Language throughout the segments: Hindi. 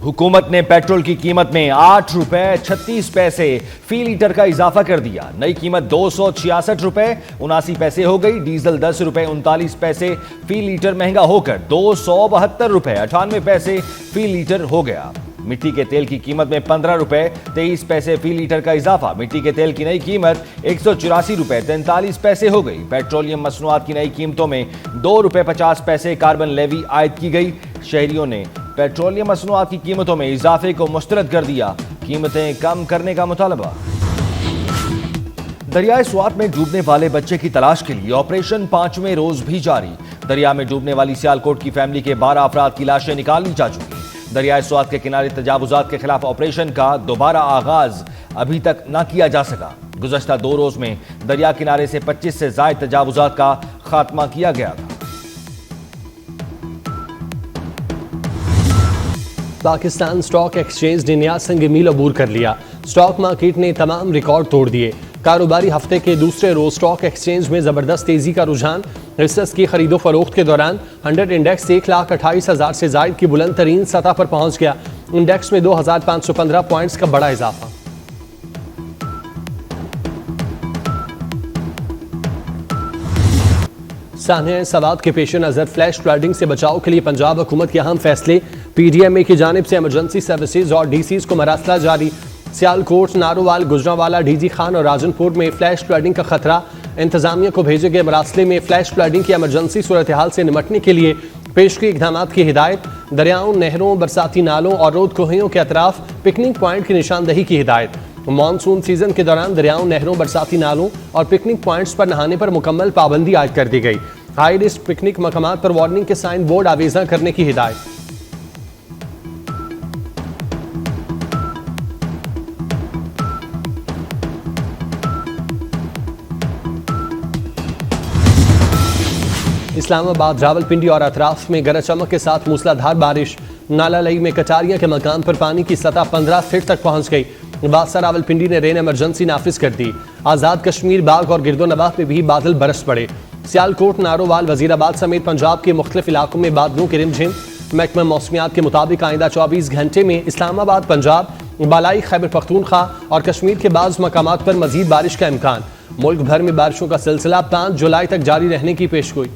हुकूमत ने पेट्रोल की कीमत में 8 रुपए 36 पैसे फी लीटर का इजाफा कर दिया। नई कीमत 266 रुपए 79 पैसे हो गई। डीजल 10 रुपए 39 पैसे फी लीटर महंगा होकर 272 रुपए 98 पैसे फी लीटर हो गया। मिट्टी के तेल की कीमत में 15 रुपए 23 पैसे फी लीटर का इजाफा। मिट्टी के तेल की नई कीमत 184 रुपए 43 पैसे हो गई। पेट्रोलियम मसनूआत की नई कीमतों में 2 रुपए 50 पैसे कार्बन लेवी आयद की गई। शहरियों ने पेट्रोलियम मसनूआत की कीमतों में इजाफे को मुस्तरद कर दिया। कीमतें कम करने का मुतालबा। दरियाए स्वात में डूबने वाले बच्चे की तलाश के लिए ऑपरेशन 5वें रोज भी जारी। दरिया में डूबने वाली सियालकोट की फैमिली के 12 अफराद की लाशें निकाली जा चुकी। दरियाए स्वात के किनारे तजावुजात के खिलाफ ऑपरेशन का दोबारा आगाज अभी तक न किया जा सका। गुज़श्ता 2 रोज में दरिया किनारे से 25 से ज्यादा तजावुजात का खात्मा किया गया था। पाकिस्तान स्टॉक एक्सचेंज ने नया संग मील अबूर कर लिया। स्टॉक मार्केट ने तमाम रिकॉर्ड तोड़ दिए। कारोबारी हफ्ते के दूसरे रोज स्टॉक एक्सचेंज में जबरदस्त तेजी का रुझान। हिस्सेस की खरीदो फरोख्त के दौरान 100 इंडेक्स 1,28,000 से जायद की बुलंद तरीन सतह पर पहुंच गया। इंडेक्स में 2,515 पॉइंट्स का बड़ा इजाफा। सानिया सवात के पेश नजर फ्लैश फ्लडिंग से बचाव के लिए पंजाब हुकूमत के अहम फैसले। PDMA की जानिब से इमरजेंसी सर्विसेज और DCs को मरासला जारी। सियालकोट, नारोवाल, गुजरांवाला, DG खान और राजनपुर में फ्लैश फ्लडिंग का खतरा। इंतजामिया को भेजे गए मरासले में फ्लैश फ्लडिंग की इमरजेंसी सूरत हाल से निमटने के लिए पेशगी इकदाम की हिदायत। दरियाओं, नहरों, बरसाती नालों और रोद कोहियों के अतराफ पिकनिक पॉइंट की निशानदही की हिदायत। मानसून सीजन के दौरान दरियाओं, नहरों, बरसाती नालों और पिकनिक पॉइंट्स पर नहाने पर मुकम्मल पाबंदी आयद कर दी गई। हाई रिस्क पिकनिक मकामात पर वार्निंग के साइन बोर्ड आवेजा करने की हिदायत। इस्लामाबाद, रावलपिंडी और अतराफ में गरज चमक के साथ मूसलाधार बारिश। नाला लई में कटारिया के मकाम पर पानी की सतह 15 फीट तक पहुंच गई। बादशाह रावलपिंडी ने रेन इमरजेंसी नाफिज कर दी। आज़ाद कश्मीर, बाग और गिरदोनवाह में भी बादल बरस पड़े। सियालकोट, नारोवाल, वजीराबाद समेत पंजाब के मुख्तलिफ इलाकों में बादलों की रिमझिम। महकमा मौसमियात के मुताबिक आइंदा 24 घंटे में इस्लामाबाद, पंजाब, बालाई खैबर पख्तूनख्वा और कश्मीर के बाज़ मकामात पर मजीद बारिश का इम्कान। मुल्क भर में बारिशों का सिलसिला 5 जुलाई तक जारी रहने की पेशगोई।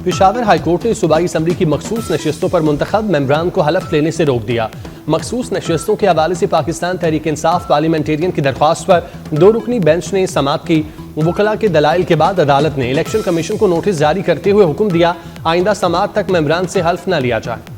पेशावर हाईकोर्ट ने सूबाई असम्बली की मखसूस नशिस्तों पर मुंतखब मेंबरान को हलफ लेने से रोक दिया। मखसूस नशिस्तों के हवाले से पाकिस्तान तहरीक इंसाफ पार्लियामेंटेरियन की दरख्वास्त पर 2 रुकनी बेंच ने समाअत की। वकला के दलाइल के बाद अदालत ने इलेक्शन कमीशन को नोटिस जारी करते हुए हुक्म दिया आइंदा समाअत तक मेंबरान से हल्फ न लिया जाए।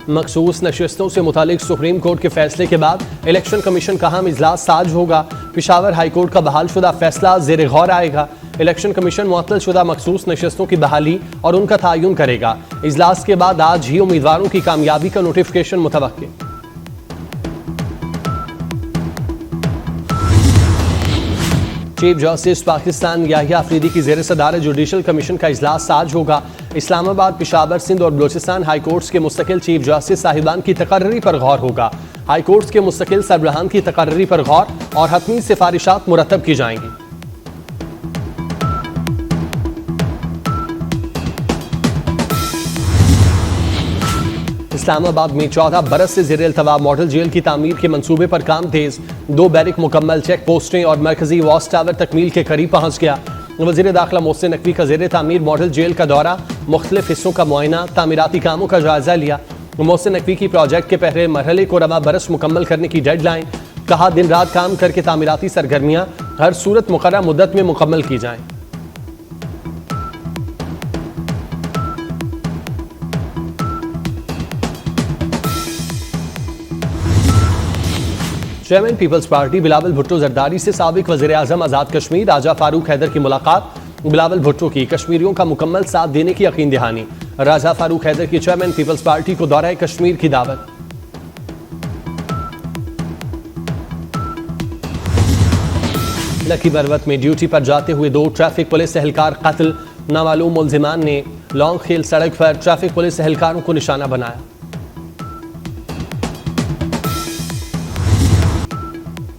मखसूस नशिस्तों से मुतालिक सुप्रीम कोर्ट के फैसले के बाद इलेक्शन कमीशन का अहम इजलास साज होगा। पेशावर हाईकोर्ट का बहाल शुदा फैसला ज़ेर गौर आएगा। इलेक्शन कमीशन मुअत्तल शुदा मखसूस नशिस्तों की बहाली और उनका तयन करेगा। इजलास के बाद आज ही उम्मीदवारों की कामयाबी का नोटिफिकेशन मुतवक्किल। चीफ जस्टिस पाकिस्तान याहिया अफरीदी की ज़ेर सदारत जुडिशल कमीशन का इजलास आज होगा। इस्लामाबाद, पेशावर, सिंध और बलोचिस्तान हाई कोर्ट्स के मुस्तकिल चीफ जस्टिस साहिबान की तकर्री पर गौर होगा। हाई कोर्ट्स के मुस्तकिल सरबराहान की तकर्री पर गौर और हतमी सिफारिशात मुरतब की जाएंगी। इस्लामाबाद में 14 बरस से ज़ेर इल्तवा मॉडल जेल की तामीर के मंसूबे पर काम तेज। 2 बैरिक मुकम्मल, चेक पोस्टें और मरकजी वॉच टावर तकमील के करीब पहुंच गया। वज़ीर दाखिला मोहसिन नकवी का ज़ेर तामीर मॉडल जेल का दौरा, मुख्तलिफ हिस्सों का मुआयना, तामीराती कामों का जायजा लिया। मोहसिन नकवी की प्रोजेक्ट के पहले मरहले को रवा बरस मुकम्मल करने की डेडलाइन। कहा दिन रात काम करके तामीराती सरगर्मियां हर सूरत मुकर्रर मुद्दत में मुकम्मल की जाएं। चेयरमैन पीपल्स पार्टी बिलावल भुट्टो जरदारी से साबिक वज़ीर आज़म आज़ाद कश्मीर राजा फारूक हैदर की मुलाकात। बिलावल भुट्टो की कश्मीरियों का मुकम्मल साथ देने की यकीन दहानी। राजा फारूक हैदर की चेयरमैन पीपल्स पार्टी को दौरा कश्मीर की दावत। लकी बरवत में ड्यूटी पर जाते हुए 2 ट्रैफिक पुलिस एहलकार कत्ल। नामालूम मुलजिमान ने लॉन्ग खेल सड़क पर ट्रैफिक पुलिस एहलकारों को निशाना बनाया।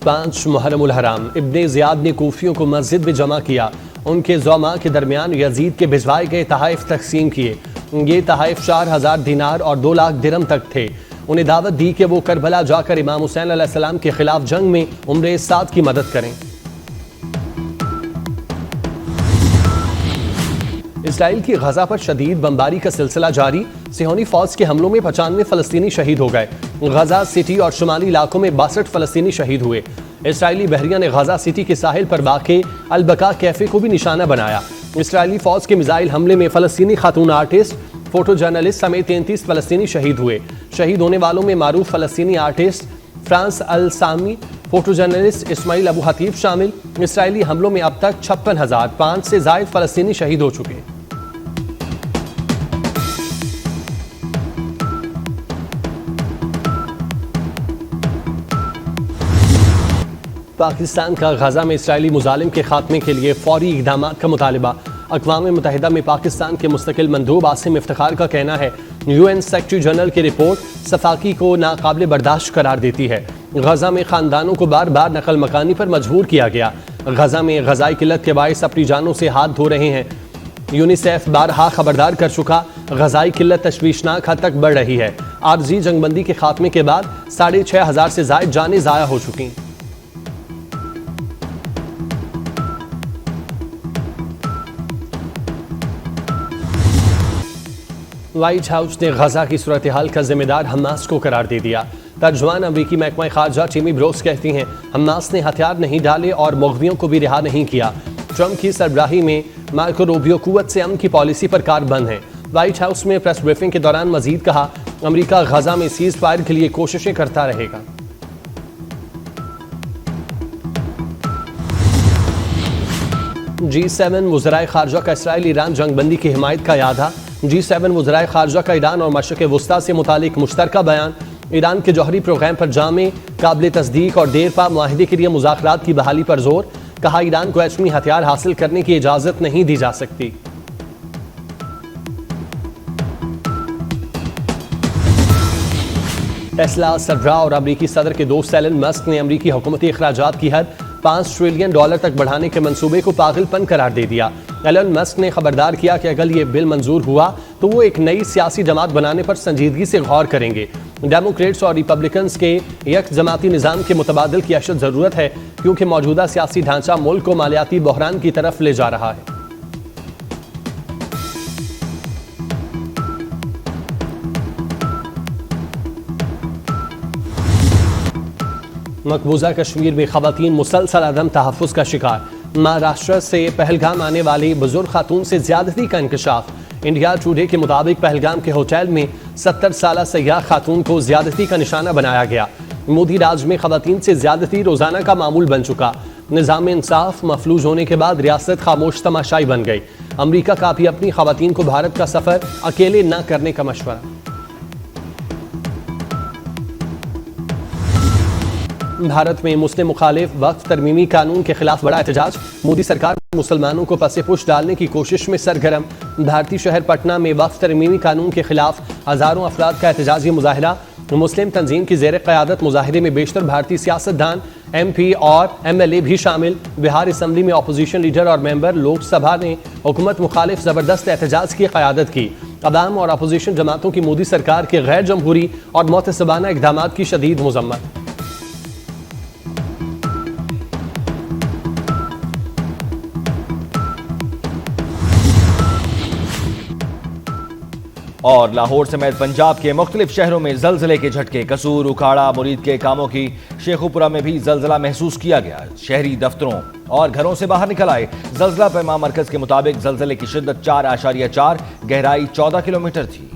पांच मुहर्रमुल हराम इब्ने ज़ियाद ने कूफियों को मस्जिद में जमा किया। उनके ज़ौमा के दरमियान यजीद के भिजवाए गए तहाइफ तकसीम किए। ये तहाइफ 4000 दिनार और 2 लाख दिरहम तक थे। उन्हें दावत दी कि वो करबला जाकर इमाम हुसैन अलैहिस्सलाम के खिलाफ जंग में उम्रे साद की मदद करें। इसराइल की गजा पर शदीद बमबारी का सिलसिला जारी। सिहोनी फौज के हमलों में 95 फलस्तीनी शहीद हो गए। गजा सिटी और शुमाली इलाकों में 62 फलस्तीनी शहीद हुए। इसराइली बहरिया ने गजा सिटी के साहिल पर वाक़े अल-बका कैफे को भी निशाना बनाया। इसराइली फौज के मिसाइल हमले में फलस्तीनी खातून आर्टिस्ट, फोटो जर्नलिस्ट समेत 33 फलस्तीनी शहीद हुए। शहीद होने वालों में मारूफ फलस्तीनी आर्टिस्ट फ्रांस अल सामी, फोटो जर्नलिस्ट इस्माइल अबू हतीफ शामिल। इसराइली हमलों में अब तक 56,005 से जायद फलस्तीनी शहीद हो चुके। पाकिस्तान का गजा में इसराइली मुजालिम के खात्मे के लिए फौरी इक़दाम का मुतालबा। अक़वाम मुत्तहिदा में पाकिस्तान के मुस्तकिल मंदूब आसिम इफ्तिखार का कहना है UN सेक्रेटरी जनरल की रिपोर्ट सफाकी को नाकाबिल बर्दाश्त करार देती है। गजा में ख़ानदानों को बार बार नकल मकानी पर मजबूर किया गया। गजा में गजाई किल्लत के बाइस अपनी जानों से हाथ धो रहे हैं। यूनिसेफ बारहा खबरदार कर चुका, गजाई किल्लत तशवीशनाक हद तक बढ़ रही है। आरजी जंगबंदी के खात्मे के बाद 6500 से जायद जानें ज़ाया हो चुकी। व्हाइट हाउस ने गजा की सूरत हाल का जिम्मेदार हमास को करार दे दिया। तर्जुमान अमरीकी महकमा खारजा टीमी ब्रोस कहती हैं हमास ने हथियार नहीं डाले और मुग़वियों को भी रिहा नहीं किया। ट्रंप की सरबराही में मार्को रूबियो कुव्वत से अमन की पॉलिसी पर कारबंद है। व्हाइट हाउस में प्रेस ब्रीफिंग के दौरान मजीद कहा अमरीका गजा में सीज फायर के लिए कोशिशें करता रहेगा। G7 वज़राए खारजा का इसराइल ईरान जंगबंदी की हिमायत का यादा। G7 वज़राए खारजा का ईरान और मशरिक़ वुस्ता से मुतालिक मुश्तरका बयान। ईरान के जौहरी प्रोग्राम पर जामे, काबिल तस्दीक और देरपा मुआहिदे के लिए मुज़ाकरात की बहाली पर जोर। कहा ईरान को एटमी हथियार हासिल करने की इजाज़त नहीं दी जा सकती। टेस्ला सरबराह और अमरीकी सदर के दोस्त एलन मस्क ने अमरीकी हुकूमती अखराजात की हद $5 ट्रिलियन तक बढ़ाने के मंसूबे को पागलपन करार दे दिया। एलन मस्क ने खबरदार किया कि अगर ये बिल मंजूर हुआ तो वो एक नई सियासी जमात बनाने पर संजीदगी से गौर करेंगे। डेमोक्रेट्स और रिपब्लिकन्स के एक जमाती निज़ाम के मुतबादल की अशद ज़रूरत है क्योंकि मौजूदा सियासी ढांचा मुल्क को मालियाती बहरान की तरफ ले जा रहा है। मकबूजा कश्मीर में खवातीन मुसलसल अदम तहफ़्फ़ुज़ का शिकार। महाराष्ट्र से पहलगाम आने वाली बुजुर्ग खातून से ज्यादती का इंकशाफ। इंडिया टुडे के मुताबिक पहलगाम के होटल में 70 साला सयाह खातून को ज्यादती का निशाना बनाया गया। मोदी राज में खवातीन से ज्यादती रोजाना का मामूल बन चुका। निज़ाम इंसाफ मफलूज होने के बाद रियासत खामोश तमाशाई बन गई। अमरीका का भी अपनी खवातीन को भारत का सफर अकेले न करने का मशवरा। भारत में मुस्लिम मुखालिफ वक्फ तरमीमी कानून के खिलाफ बड़ा एहतजाज। मोदी सरकार मुसलमानों को पसे पुश डालने की कोशिश में सरगर्म। भारतीय शहर पटना में वक्फ तरमीमी कानून के खिलाफ हजारों अफराद का एहतजाजी मुजाहरा। मुस्लिम तंजीम की ज़ेर क़यादत मुजाहरे में बेशतर भारतीय सियासतदान, MP और MLA भी शामिल। बिहार असम्बली में अपोजिशन लीडर और मेंबर लोकसभा ने हुकूमत मुखालिफ ज़बरदस्त एहतजाज की क़यादत की। अवाम और अपोजिशन जमातों की मोदी सरकार के गैर जमहूरी और मुतसबाना इक़दामात की शदीद मज़म्मत। और लाहौर समेत पंजाब के मुख्तलिफ शहरों में जलजले के झटके। कसूर, उखाड़ा, मुरीद के कामों की शेखुपुरा में भी जलजला महसूस किया गया। शहरी दफ्तरों और घरों से बाहर निकल आए। जलजला पैमा मरकज के मुताबिक जलजले की शिद्दत 4.4, गहराई 14 किलोमीटर थी।